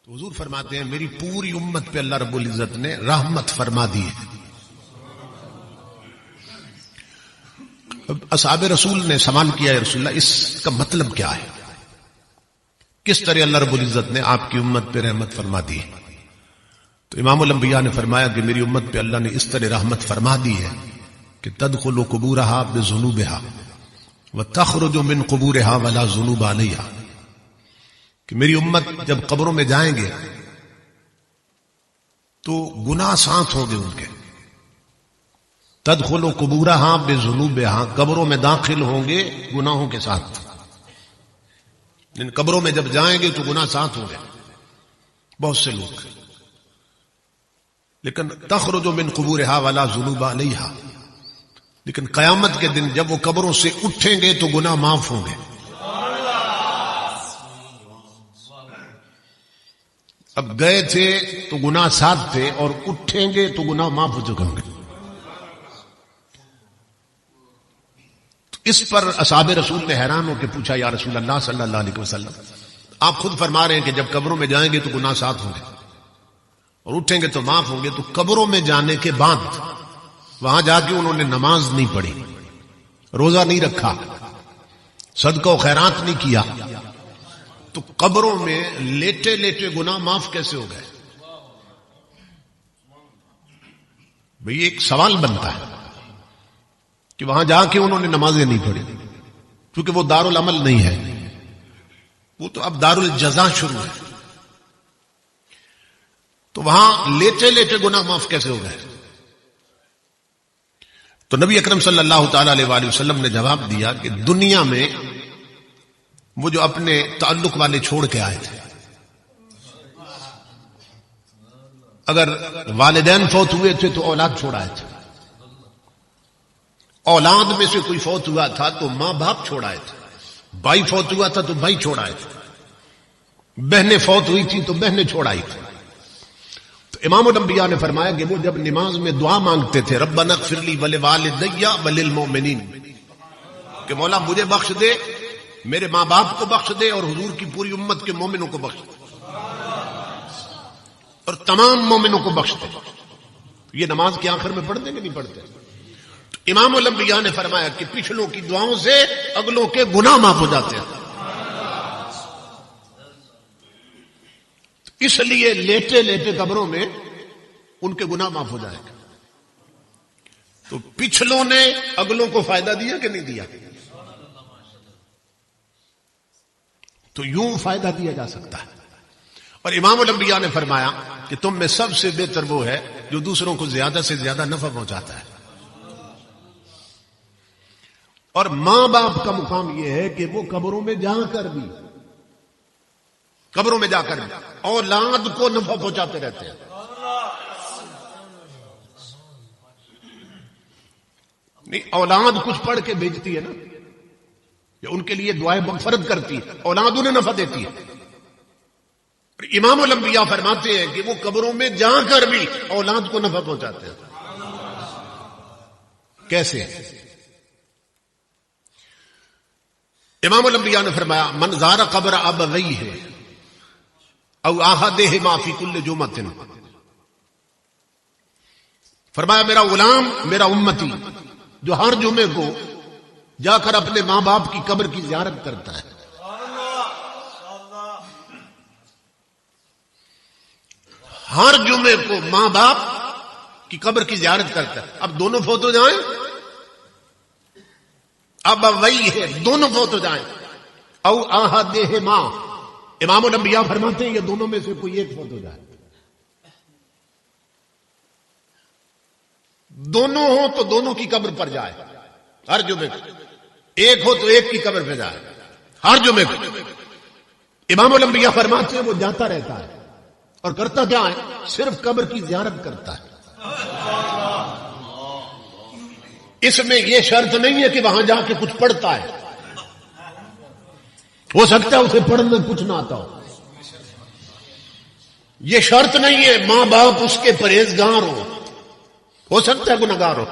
تو حضور فرماتے ہیں میری پوری امت پہ اللہ رب العزت نے رحمت فرما دی ہے. اصحاب رسول نے سوال کیا ہے رسول اللہ اس کا مطلب کیا ہے, کس طرح اللہ رب العزت نے آپ کی امت پہ رحمت فرما دی ہے؟ تو امام الانبیاء نے فرمایا کہ میری امت پہ اللہ نے اس طرح رحمت فرما دی ہے کہ تدخل قبورها بذنوبها وتخرج من قبورها ولا ذنوب علیہا, کہ میری امت جب قبروں میں جائیں گے تو گناہ ساتھ ہوں گے ان کے. تدخل قبورها بذنوبها, قبروں میں داخل ہوں گے گناہوں کے ساتھ. ان قبروں میں جب جائیں گے تو گناہ ساتھ ہوں گے بہت سے لوگ. لیکن تخرج من قبورها ولا ذنوب علیہا, لیکن قیامت کے دن جب وہ قبروں سے اٹھیں گے تو گناہ معاف ہوں گے. اب گئے تھے تو گناہ ساتھ تھے اور اٹھیں گے تو گناہ معاف ہو چکے ہوں گے. اس پر اصحاب رسول نے حیران ہو کے پوچھا یا رسول اللہ صلی اللہ علیہ وسلم, آپ خود فرما رہے ہیں کہ جب قبروں میں جائیں گے تو گناہ ساتھ ہوں گے اور اٹھیں گے تو معاف ہوں گے, تو قبروں میں جانے کے بعد وہاں جا کے انہوں نے نماز نہیں پڑھی, روزہ نہیں رکھا, صدقہ و خیرات نہیں کیا, تو قبروں میں لیٹے لیٹے گناہ معاف کیسے ہو گئے؟ بھئی ایک سوال بنتا ہے کہ وہاں جا کے انہوں نے نمازیں نہیں پڑھی کیونکہ وہ دار العمل نہیں ہے, وہ تو اب دار الجزا شروع ہے. تو وہاں لیٹے لیٹے گناہ معاف کیسے ہو گئے؟ تو نبی اکرم صلی اللہ تعالی علیہ وآلہ وسلم نے جواب دیا کہ دنیا میں وہ جو اپنے تعلق والے چھوڑ کے آئے تھے, اگر والدین فوت ہوئے تھے تو اولاد چھوڑ آئے تھے, اولاد میں سے کوئی فوت ہوا تھا تو ماں باپ چھوڑ آئے تھے, بھائی فوت ہوا تھا تو بھائی چھوڑ آئے تھے, بہنیں فوت ہوئی تھی تو بہنیں چھوڑ آئی تھی. تو امام الانبیاء نے فرمایا کہ وہ جب نماز میں دعا مانگتے تھے ربنا اغفر لی ولوالدی وللمؤمنین, کہ مولا مجھے بخش دے, میرے ماں باپ کو بخش دے اور حضور کی پوری امت کے مومنوں کو بخش دے اور تمام مومنوں کو بخش دے. یہ نماز کے آخر میں پڑھتے کہ نہیں پڑھتے؟ تو امام الانبیاء نے فرمایا کہ پچھلوں کی دعاؤں سے اگلوں کے گناہ معاف ہو جاتے ہیں. اس لیے لیٹے لیٹے قبروں میں ان کے گناہ معاف ہو جائے گا. تو پچھلوں نے اگلوں کو فائدہ دیا کہ نہیں دیا؟ تو یوں فائدہ دیا جا سکتا ہے. اور امام الانبیاء نے فرمایا کہ تم میں سب سے بہتر وہ ہے جو دوسروں کو زیادہ سے زیادہ نفع پہنچاتا ہے. اور ماں باپ کا مقام یہ ہے کہ وہ قبروں میں جا کر بھی اولاد کو نفع پہنچاتے رہتے ہیں. نہیں, اولاد کچھ پڑھ کے بھیجتی ہے نا, ان کے لیے دعائیں مغفرت کرتی ہے, اولاد انہیں نفع دیتی ہے. امام الانبیاء فرماتے ہیں کہ وہ قبروں میں جا کر بھی اولاد کو نفع پہنچاتے ہیں. کیسے؟ امام الانبیاء نے فرمایا من زار قبر ابویہ او احدہما فی کل جمعۃ, فرمایا میرا غلام, میرا امتی جو ہر جمعے کو جا کر اپنے ماں باپ کی قبر کی زیارت کرتا ہے, ہر جمعے کو ماں باپ کی قبر کی زیارت کرتا ہے. اب دونوں فوت ہو جائیں, اب وہی ہے دونوں فوت ہو جائیں, او احدہما, امام الانبیاء فرماتے ہیں یہ دونوں میں سے کوئی ایک فوت ہو جائے, دونوں ہو تو دونوں کی قبر پر جائے ہر جمعے کو, ایک ہو تو ایک کی قبر پہ جائے ہر جمعے کو. امام الانبیاء فرماتے ہیں وہ جاتا رہتا ہے اور کرتا کیا ہے؟ صرف قبر کی زیارت کرتا ہے. اس میں یہ شرط نہیں ہے کہ وہاں جا کے کچھ پڑھتا ہے, ہو سکتا ہے اسے پڑھنے کچھ نہ آتا ہو, یہ شرط نہیں ہے. ماں باپ اس کے پرہیزگار ہو سکتا ہے گنہگار ہو,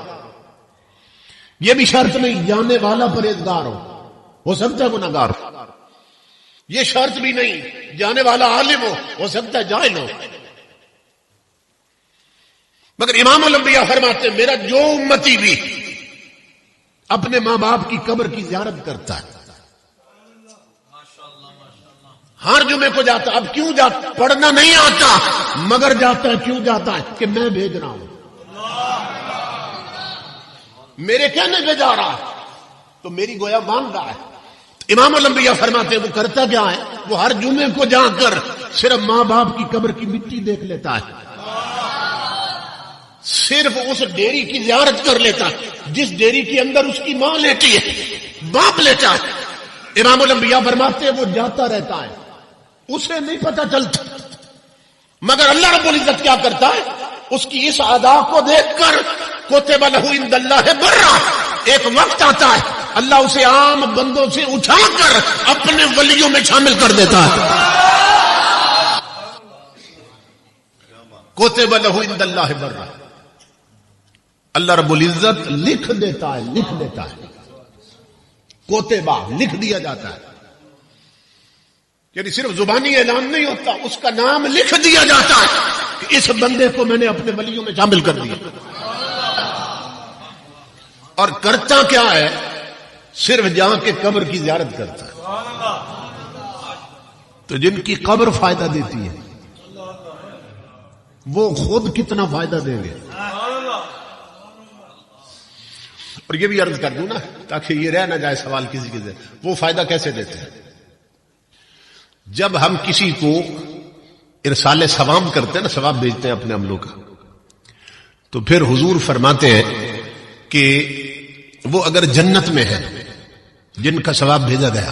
یہ بھی شرط نہیں جانے والا پرہیزگار ہو سکتا ہے گنہگار ہو. یہ شرط بھی نہیں جانے والا عالم ہو سکتا ہے جاہل ہو، مگر امام الانبیاء فرماتے ہیں میرا جو امتی بھی اپنے ماں باپ کی قبر کی زیارت کرتا ہے، ہر جمعے کو جاتا، اب کیوں جاتا؟ پڑھنا نہیں آتا مگر جاتا ہے، کیوں جاتا ہے؟ کہ میں بھیج رہا ہوں، میرے کہنے پہ جا رہا ہے، تو میری گویا مان رہا ہے۔ امام الانبیاء فرماتے ہیں وہ کرتا کیا ہے؟ وہ ہر جمعے کو جا کر صرف ماں باپ کی قبر کی مٹی دیکھ لیتا ہے، صرف اس ڈیری کی زیارت کر لیتا ہے جس ڈیری کے اندر اس کی ماں لیٹی ہے، باپ لیٹا ہے۔ امام الانبیاء فرماتے ہیں وہ جاتا رہتا ہے، اسے نہیں پتہ چلتا، مگر اللہ رب العزت کیا کرتا ہے؟ اس کی اس ادا کو دیکھ کر کتب لہ عند اللہ برا، ایک وقت آتا ہے اللہ اسے عام بندوں سے اٹھا کر اپنے ولیوں میں شامل کر دیتا ہے۔ کتب لہ عند اللہ برا، اللہ رب العزت لکھ دیتا ہے، لکھ دیتا ہے، کوتبہ لکھ دیا جاتا ہے، یعنی صرف زبانی اعلان نہیں ہوتا، اس کا نام لکھ دیا جاتا ہے کہ اس بندے کو میں نے اپنے ولیوں میں شامل کر دیا۔ اور کرتا کیا ہے؟ صرف جہاں کے قبر کی زیارت کرتا ہے، تو جن کی قبر فائدہ دیتی ہے وہ خود کتنا فائدہ دیں گے۔ اور یہ بھی عرض کر دوں نا تاکہ یہ رہ نہ جائے سوال کسی کے ذہن، وہ فائدہ کیسے دیتے ہیں؟ جب ہم کسی کو ارسال ثواب کرتے ہیں نا، ثواب بھیجتے ہیں اپنے عملوں کا، تو پھر حضور فرماتے ہیں کہ وہ اگر جنت میں ہے جن کا ثواب بھیجا گیا،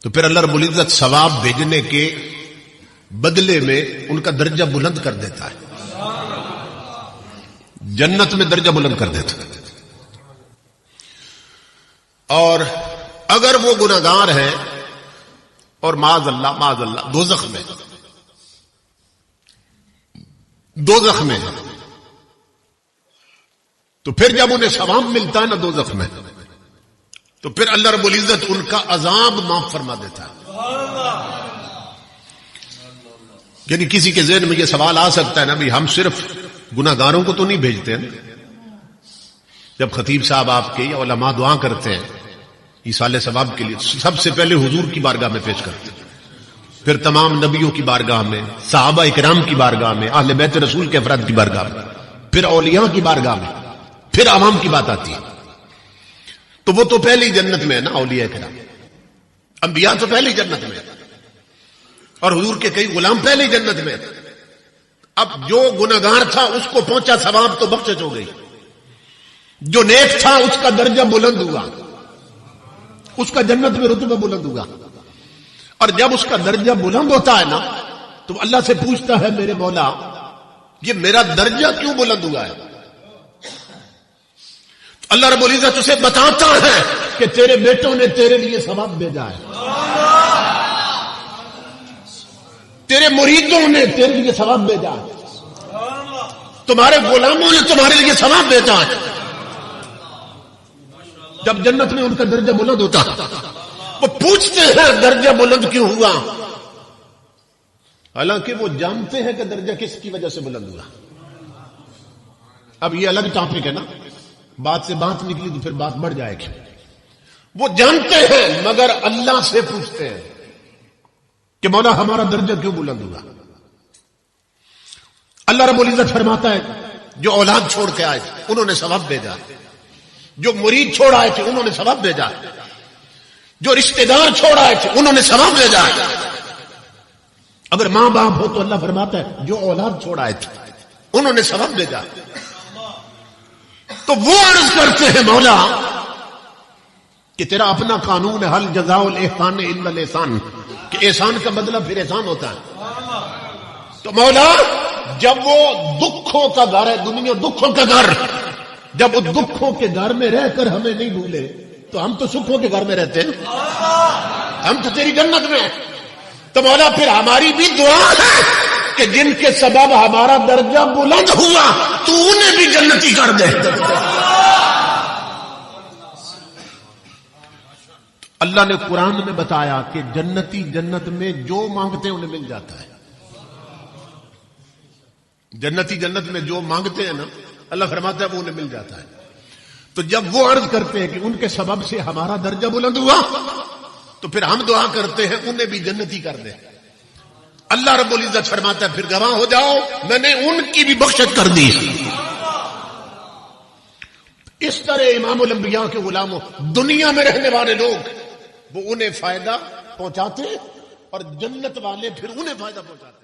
تو پھر اللہ رب العزت ثواب بھیجنے کے بدلے میں ان کا درجہ بلند کر دیتا ہے، جنت میں درجہ بلند کر دیتا ہے۔ اور اگر وہ گناہگار ہیں اور معاذ اللہ دوزخ میں ہے، تو پھر جب انہیں ثواب ملتا ہے نا دوزخ میں، تو پھر اللہ رب العزت ان کا عذاب معاف فرما دیتا ہے۔ یعنی کسی کے ذہن میں یہ سوال آ سکتا ہے نا بھی ہم صرف گناہگاروں کو تو نہیں بھیجتے ہیں، جب خطیب صاحب آپ کے یا علماء دعا کرتے ہیں ایصال ثواب کے لیے، سب سے پہلے حضور کی بارگاہ میں پیش کرتے ہیں، پھر تمام نبیوں کی بارگاہ میں، صحابہ اکرام کی بارگاہ میں، اہل بیت رسول کے افراد کی بارگاہ میں، پھر اولیاء کی بارگاہ میں، پھر عوام کی بات آتی ہے۔ تو وہ تو پہلے ہی جنت میں ہے نا، اولیاء کرام، انبیاء تو پہلے ہی جنت میں ہے، اور حضور کے کئی غلام پہلے ہی جنت میں ہے۔ اب جو گناہگار تھا اس کو پہنچا ثواب تو بخشش ہو گئی، جو نیک تھا اس کا درجہ بلند ہوا، اس کا جنت میں رتبہ بلند ہوا۔ اور جب اس کا درجہ بلند ہوتا ہے نا تو اللہ سے پوچھتا ہے میرے مولا یہ میرا درجہ کیوں بلند ہوا ہے؟ اللہ رب العزت اسے بتاتا ہے کہ تیرے بیٹوں نے تیرے لیے ثواب بھیجا ہے، تیرے مریدوں نے تیرے لیے ثواب بھیجا ہے، تمہارے غلاموں نے تمہارے لیے ثواب بھیجا ہے۔ جب جنت میں ان کا درجہ بلند ہوتا وہ پوچھتے ہیں درجہ بلند کیوں ہوا، حالانکہ وہ جانتے ہیں کہ درجہ کس کی وجہ سے بلند ہوا۔ اب یہ الگ ٹاپک ہے نا، بات سے بات نکلی تو پھر بات بڑھ جائے گی۔ وہ جانتے ہیں مگر اللہ سے پوچھتے ہیں کہ مولا ہمارا درجہ کیوں بلند ہوا۔ اللہ رب العزت فرماتا ہے جو اولاد چھوڑ کے آئے تھے انہوں نے ثواب بھیجا، جو مرید چھوڑ آئے تھے انہوں نے ثواب بھیجا، جو رشتہ دار چھوڑ آئے تھے انہوں نے ثواب بھیجا۔ اگر ماں باپ ہو تو اللہ فرماتا ہے جو اولاد چھوڑ آئے تھے انہوں نے ثواب بھیجا۔ تو وہ عرض کرتے ہیں مولا کہ تیرا اپنا قانون ہے، حل جزاء الاحسان الا الاحسان، کہ احسان کا بدلہ پھر احسان ہوتا ہے۔ تو مولا جب وہ دکھوں کا گھر ہے، دنیا دکھوں کا گھر، جب وہ دکھوں کے گھر میں رہ کر ہمیں نہیں بھولے تو ہم تو سکھوں کے گھر میں رہتے ہیں، ہم تو تیری جنت میں ہیں۔ تو مولا پھر ہماری بھی دعا ہے کہ جن کے سبب ہمارا درجہ بلند ہوا تو انہیں بھی جنتی کر دے۔ اللہ نے قرآن میں بتایا کہ جنتی جنت میں جو مانگتے ہیں انہیں مل جاتا ہے. جنتی جنت میں جو مانگتے ہیں نا اللہ فرماتا ہے وہ انہیں مل جاتا ہے. تو جب وہ عرض کرتے ہیں کہ ان کے سبب سے ہمارا درجہ بلند ہوا تو پھر ہم دعا کرتے ہیں انہیں بھی جنتی کر دیں. اللہ رب العزت فرماتا ہے پھر گواہ ہو جاؤ میں نے ان کی بھی بخشت کر دی. اس طرح امام الانبیاء کے غلاموں دنیا میں رہنے والے لوگ وہ انہیں فائدہ پہنچاتے اور جنت والے پھر انہیں فائدہ پہنچاتے.